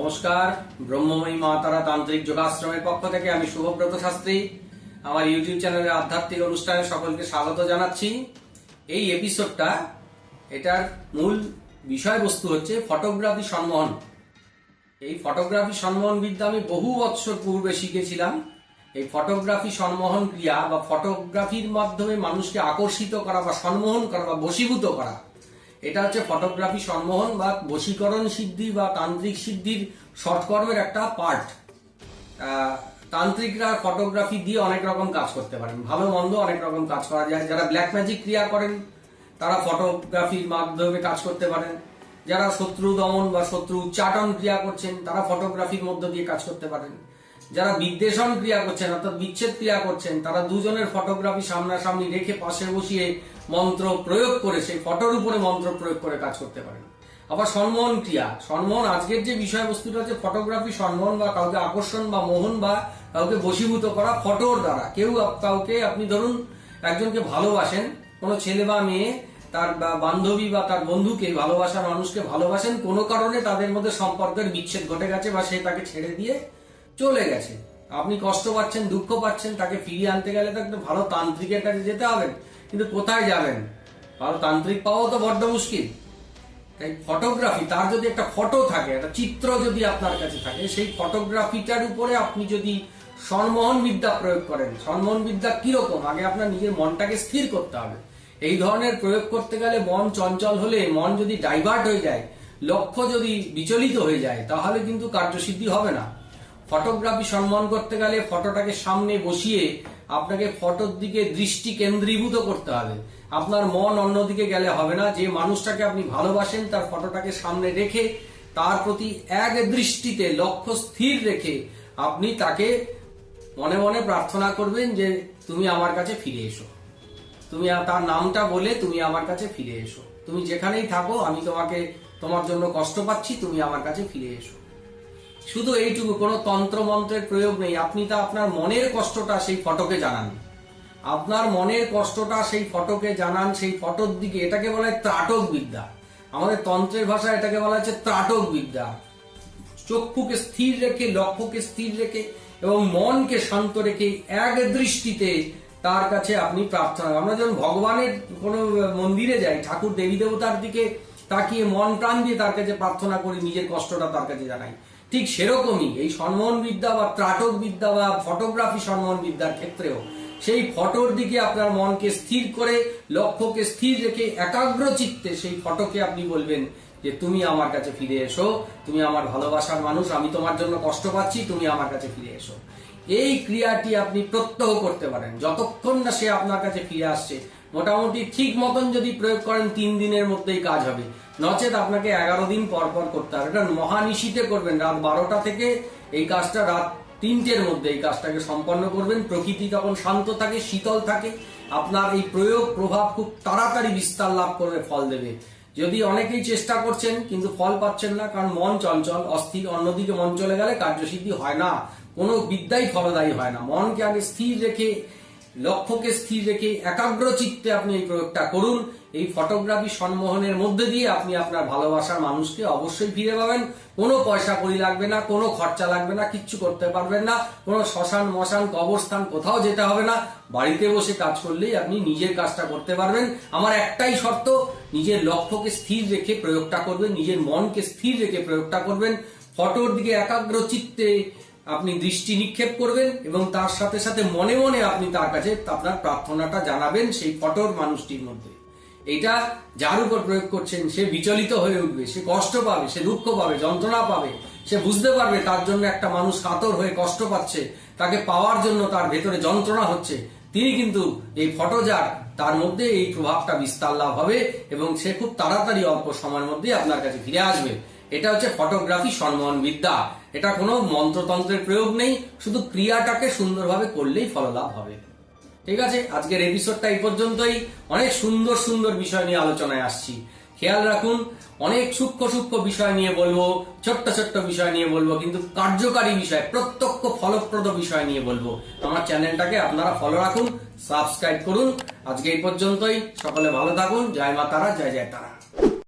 নমস্কার। ব্রহ্মময়ী মা তারা তান্ত্রিক যোগাশ্রমের পক্ষ থেকে আমি শুভব্রত শাস্ত্রী আমার ইউটিউব চ্যানেলের আধ্যাত্মিক অনুষ্ঠানে সকলকে স্বাগত জানাচ্ছি। এই এপিসোডটা এটার মূল বিষয়বস্তু হচ্ছে ফটোগ্রাফি সম্মোহন। এই ফটোগ্রাফি সম্মোহন বিদ্যা আমি বহু বৎসর পূর্বে শিখেছিলাম। এই ফটোগ্রাফি সম্মোহন ক্রিয়া বা ফটোগ্রাফির মাধ্যমে মানুষকে আকর্ষিত করা বা সম্মোহন করা বা বশীভূত করা, এটা হচ্ছে ফটোগ্রাফি সম্মোহন বা বশীকরণ সিদ্ধি বা তান্ত্রিক সিদ্ধির সৎকর্মের একটা পার্ট। তান্ত্রিকরা ফটোগ্রাফি দিয়ে অনেক রকম কাজ করতে পারেন, ভালো মন্দ অনেক রকম কাজ করা যায়। যারা ব্ল্যাক ম্যাজিক ক্রিয়া করেন তারা ফটোগ্রাফির মাধ্যমে কাজ করতে পারেন। যারা শত্রু দমন বা শত্রু উচ্চাটন ক্রিয়া করছেন তারা ফটোগ্রাফির মধ্য দিয়ে কাজ করতে পারেন। যারা বিদ্বেষণ ক্রিয়া করছেন অর্থাৎ বিচ্ছেদ ক্রিয়া করছেন তারা দুজনের ফটোগ্রাফি সামনাসামনি রেখে পাশে বসিয়ে মন্ত্র প্রয়োগ করে সেই ফটোর উপরে মন্ত্র প্রয়োগ করে কাজ করতে পারেন। আবার সম্মোহন ক্রিয়া, সম্মোহন আজকের যে বিষয়বস্তুটা হচ্ছে ফটোগ্রাফি সম্মোহন বা কাউকে আকর্ষণ বা মোহন বা কাউকে বশীভূত করা ফটোর দ্বারা। কাউকে আপনি ধরুন একজনকে ভালোবাসেন, কোনো ছেলে বা মেয়ে তার বান্ধবী বা তার বন্ধুকে ভালোবাসার মানুষকে ভালোবাসেন, কোনো কারণে তাদের মধ্যে সম্পর্কের বিচ্ছেদ ঘটে গেছে বা সে তাকে ছেড়ে দিয়ে চলে গেছে। আপনি কষ্ট পাচ্ছেন, দুঃখ পাচ্ছেন, তাকে ফিরিয়ে আনতে গেলে তো একটা ভালো তান্ত্রিকের কাছে যেতে হবে। কিন্তু কোথায় যাবেন? ভালো তান্ত্রিক পাওয়া তো বড্ড মুশকিল। তাই ফটোগ্রাফি, তার যদি একটা ফটো থাকে, একটা চিত্র যদি আপনার কাছে থাকে, সেই ফটোগ্রাফিটার উপরে আপনি যদি সম্মোহন বিদ্যা প্রয়োগ করেন। সম্মোহন বিদ্যা কিরকম? আগে আপনার নিজের মনটাকে স্থির করতে হবে। এই ধরনের প্রয়োগ করতে গেলে মন চঞ্চল হলে, মন যদি ডাইভার্ট হয়ে যায়, লক্ষ্য যদি বিচলিত হয়ে যায়, তাহলে কিন্তু কার্যসিদ্ধি হবে না। ফটোগ্রাফি সম্মান করতে গেলে ফটোটাকে সামনে বসিয়ে আপনাকে ফটোর দিকে দৃষ্টি কেন্দ্রীভূত করতে হবে। আপনার মন অন্যদিকে গেলে হবে না। যে মানুষটাকে আপনি ভালোবাসেন তার ফটোটাকে সামনে রেখে তার প্রতি এক দৃষ্টিতে লক্ষ্য স্থির রেখে আপনি তাকে মনে মনে প্রার্থনা করবেন যে তুমি আমার কাছে ফিরে এসো। তুমি তার নামটা বলে তুমি আমার কাছে ফিরে এসো। তুমি যেখানেই থাকো, আমি তোমার জন্য কষ্ট পাচ্ছি, তুমি আমার কাছে ফিরে এসো। শুধু এইটুকু, কোনো তন্ত্র মন্ত্রের প্রয়োগ নেই। আপনি তা আপনার মনের কষ্টটা সেই ফটোকে জানান। আপনার মনের কষ্টটা সেই ফটোকে জানান, সেই ফটোর দিকে। এটাকে বলা হয় ত্রাটক বিদ্যা। আমাদের তন্ত্রের ভাষায় এটাকে বলা হচ্ছে ত্রাটক বিদ্যা। চক্ষুকে স্থির রেখে, লক্ষ্যকে স্থির রেখে এবং মনকে শান্ত রেখে এক দৃষ্টিতে তার কাছে আপনি প্রার্থনা। আমরা যখন ভগবানের কোনো মন্দিরে যাই, ঠাকুর দেবী দেবতার দিকে তাকিয়ে মন প্রাণ দিয়ে তার কাছে প্রার্থনা করি, নিজের কষ্টটা তার কাছে জানাই। ঠিক সেরকমই এই সম্মোহন বিদ্যা বা ত্রাটক বিদ্যা বা ফটোগ্রাফি সম্মোহন বিদ্যার ক্ষেত্রেও সেই ফটোর দিকে আপনার মনকে স্থির করে, লক্ষ্যকে স্থির রেখে একাগ্র চিত্তে সেই ফটোকে আপনি বলবেন যে তুমি আমার কাছে ফিরে এসো, তুমি আমার ভালোবাসার মানুষ, আমি তোমার জন্য কষ্ট পাচ্ছি, তুমি আমার কাছে ফিরে এসো। এই ক্রিয়াটি আপনি প্রত্যহ করতে পারেন যতক্ষণ না সে আপনার কাছে ফিরে আসছে। মোটামুটি ঠিক মতন যদি প্রয়োগ করেন 3 দিনের মধ্যেই কাজ হবে, নচেত আপনাকে 11 দিন পর পর করতে হবে। এটা মহানিশীতে করবেন, রাত 12টা থেকে এই কাজটা রাত 3টের মধ্যে এই কাজটাকে সম্পন্ন করবেন। প্রকৃতি তখন শান্ত থাকে, শীতল থাকে। আপনার এই প্রয়োগ প্রভাব খুব তাড়াতাড়ি বিস্তার লাভ করবে, ফল দেবে। যদি অনেকেই চেষ্টা করছেন কিন্তু ফল পাচ্ছেন না, কারণ মন চঞ্চল, অস্থির, অন্যদিকে মন চলে গেলে কার্যসিদ্ধি হয় না, কোনো বিদ্যাই ফলদায়ী হয় না। মনকে আগে স্থির রেখে, লক্ষ্যকে স্থির রেখে একাগ্র চিত্তে আপনি এই প্রয়োগটা করুন। এই ফটোগ্রাফি সম্মোহনের মধ্যে দিয়ে আপনি আপনার ভালোবাসার মানুষকে অবশ্যই ফিরে পাবেন। কোনো পয়সা কড়ি লাগবে না, কোনো খরচা লাগবে না, কিচ্ছু করতে পারবেন না, কোনো শ্মশান মশান কবরস্থান কোথাও যেতে হবে না। বাড়িতে বসে কাজ করলেই আপনি নিজের কাজটা করতে পারবেন। আমার একটাই শর্ত, নিজের লক্ষ্যকে স্থির রেখে প্রয়োগটা করবেন, নিজের মনকে স্থির রেখে প্রয়োগটা করবেন। ফটোর দিকে একাগ্র চিত্তে আপনি দৃষ্টি নিক্ষেপ করবেন এবং তার সাথে সাথে মনে মনে আপনি তার কাছে আপনার প্রার্থনাটা জানাবেন সেই ফটোর মানুষটির মধ্যে। এটা যার উপর প্রয়োগ করছেন সে বিচলিত হয়ে উঠবে, সে কষ্ট পাবে, সে দুঃখ পাবে, যন্ত্রণা পাবে। সে বুঝতে পারবে তার জন্য একটা মানুষ কাতর হয়ে কষ্ট পাচ্ছে, তাকে পাওয়ার জন্য তার ভেতরে যন্ত্রণা হচ্ছে। তিনি কিন্তু এই ফটো যার, তার মধ্যে এই প্রভাবটা বিস্তার লাভ হবে এবং সে খুব তাড়াতাড়ি অল্প সময়ের মধ্যে আপনার কাছে ফিরে আসবে। এটা হচ্ছে ফটোগ্রাফি সম্মোহন বিদ্যা। এটা কোনো মন্ত্রতন্ত্রের প্রয়োগ নেই, শুধু ক্রিয়াটাকে সুন্দরভাবে করলেই ফললাভ হবে। ঠিক আছে, আজকের এপিসোডটা এই পর্যন্তই। অনেক সুন্দর সুন্দর বিষয় নিয়ে আলোচনায় আসছি, খেয়াল রাখুন। অনেক সূক্ষ্ম সূক্ষ্ম বিষয় নিয়ে বলবো, ছোট্ট ছোট্ট বিষয় নিয়ে বলবো, কিন্তু কার্যকারী বিষয়, প্রত্যক্ষ ফলপ্রদ বিষয় নিয়ে বলবো। আমার চ্যানেলটাকে আপনারা ফলো রাখুন, সাবস্ক্রাইব করুন। আজকে এই পর্যন্তই। সকলে ভালো থাকুন। জয় মা তারা, জয় জয় তারা।